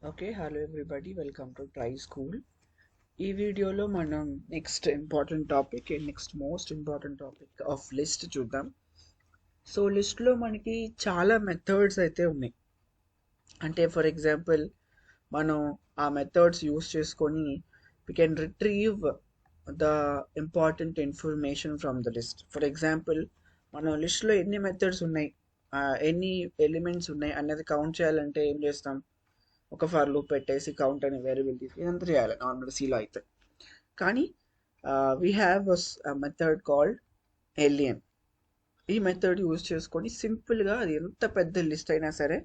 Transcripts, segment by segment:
Okay, hello everybody, welcome to try school. ఈ వీడియోలో మనం next most important topic of list చూద్దాం. So లిస్ట్లో మనకి చాలా మెథడ్స్ అయితే ఉన్నాయి. అంటే ఫర్ ఎగ్జాంపుల్ మనం ఆ మెథడ్స్ యూస్ చేసుకొని we can retrieve the important information from the list. For example మనం లిస్ట్లో ఎన్ని మెథడ్స్ ఉన్నాయి, ఎన్ని ఎలిమెంట్స్ ఉన్నాయి అన్నది కౌంట్ చేయాలంటే ఏం చేస్తాం? ఒక ఫర్ లూప్ పెట్టేసి కౌంట్ అనే వేరియబుల్ తీసి ఇదంతా చేయాలి నార్మల్ సీలో అయితే. కానీ we have method called alien. ఈ మెథడ్ యూజ్ చేసుకొని సింపుల్గా అది ఎంత పెద్ద లిస్ట్ అయినా సరే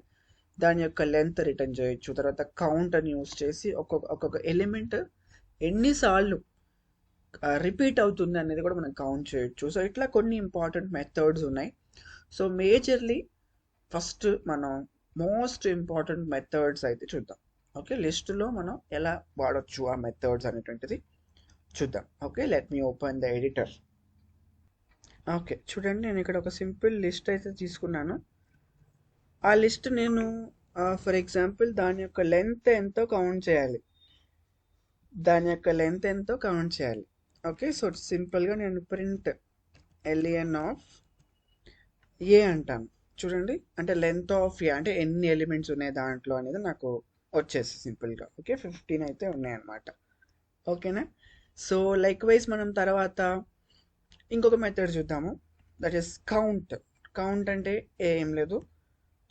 దాని యొక్క లెంత్ రిటర్న్ చేయొచ్చు. తర్వాత కౌంట్ అని యూజ్ చేసి ఒక్కొక్క ఎలిమెంట్ ఎన్నిసార్లు రిపీట్ అవుతుంది అనేది కూడా మనం కౌంట్ చేయొచ్చు. సో ఇట్లా కొన్ని ఇంపార్టెంట్ మెథడ్స్ ఉన్నాయి. సో మేజర్లీ ఫస్ట్ మనం మోస్ట్ ఇంపార్టెంట్ మెథడ్స్ అయితే చూద్దాం. ఓకే, లిస్టులో మనం ఎలా వాడచ్చు ఆ మెథడ్స్ అనేటువంటిది చూద్దాం. Okay, let me open the editor. Okay, చూడండి, నేను ఇక్కడ ఒక సింపుల్ లిస్ట్ అయితే తీసుకున్నాను. ఆ లిస్ట్ నేను ఫర్ ఎగ్జాంపుల్ దాని యొక్క లెంత్ ఎంతో కౌంట్ చేయాలి. ఓకే, సో సింపుల్గా నేను ప్రింట్ ఎలియన్ ఆఫ్ ఏ అంటాను. చూడండి, అంటే లెంత్ ఆఫ్ ఏ అంటే ఎన్ని ఎలిమెంట్స్ ఉన్నాయి దాంట్లో అనేది నాకు వచ్చేసి సింపుల్గా. ఓకే, 15 అయితే ఉన్నాయన్నమాట. ఓకేనా? సో లైక్ వైజ్ మనం తర్వాత ఇంకొక మెథడ్ చూద్దాము, దట్ ఈస్ కౌంట్. కౌంట్ అంటే ఏం లేదు,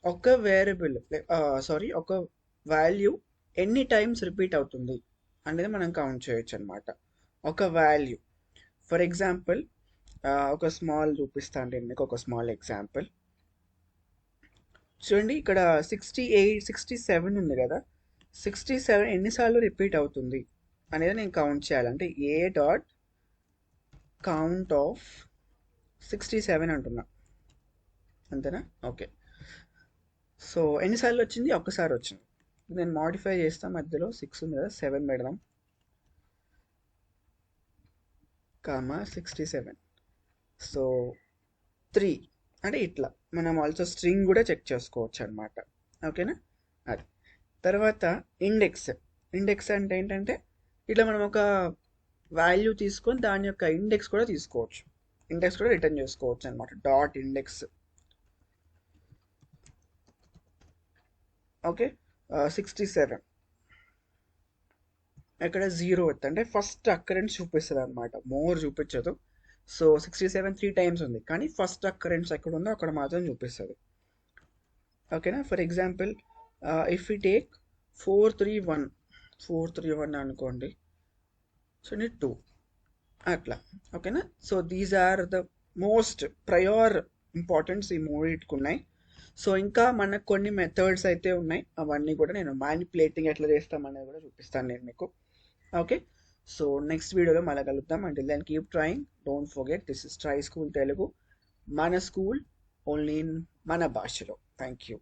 ఒక వేరియబుల్ ఒక వాల్యూ ఎన్ని టైమ్స్ రిపీట్ అవుతుంది అనేది మనం కౌంట్ చేయొచ్చు అనమాట. ఒక వాల్యూ ఫర్ ఎగ్జాంపుల్ ఒక స్మాల్ చూపిస్తాను నేను మీకు, ఒక స్మాల్ ఎగ్జాంపుల్. చూడండి, ఇక్కడ 67 ఉంది కదా, 67 ఎన్నిసార్లు రిపీట్ అవుతుంది అనేది నేను కౌంట్ చేయాలంటే ఏ డాట్ కౌంట్ ఆఫ్ 67 అంటున్నా, అంతేనా? ఓకే, సో ఎన్నిసార్లు వచ్చింది? ఒక్కసారి వచ్చింది. నేను మాడిఫై చేస్తా, మధ్యలో 6 ఉంది కదా, 7 పెడదాం, 67. సో 3 అంటే ఇట్లా మనం ఆల్సో స్ట్రింగ్ కూడా చెక్ చేసుకోవచ్చు అనమాట. ఓకేనా? అది తర్వాత ఇండెక్స్ అంటే ఏంటంటే ఇట్లా మనం ఒక వాల్యూ తీసుకొని దాని యొక్క ఇండెక్స్ కూడా తీసుకోవచ్చు, ఇండెక్స్ కూడా రిటర్న్ చేసుకోవచ్చు అనమాట. Dot index. ఓకే, 67 ఇక్కడ 0 అంటే ఫస్ట్ అక్కరెన్స్ చూపిస్తుంది అనమాట, మోర్ చూపించదు. సో 67 3 టైమ్స్ ఉంది, కానీ ఫస్ట్ అక్కరెన్స్ ఎక్కడ ఉందో అక్కడ మాత్రం చూపిస్తుంది. ఓకేనా? For example if you take 431 అనుకోండి, సో 2 అట్లా. ఓకేనా? So these are the most prior importance ఈ మూడింటికి ఉన్నాయి. సో ఇంకా మనకు కొన్ని మెథడ్స్ అయితే ఉన్నాయి, అవన్నీ కూడా నేను మ్యానిపులేటింగ్ ఎట్లా చేస్తామనేది కూడా చూపిస్తాను నేను మీకు. ఓకే, సో నెక్స్ట్ వీడియోలో మళ్ళీ కలుద్దాం. Until then keep trying, don't forget this is Try School Telugu, మన స్కూల్ ఓన్లీ ఇన్ మన భాషలో. Thank you.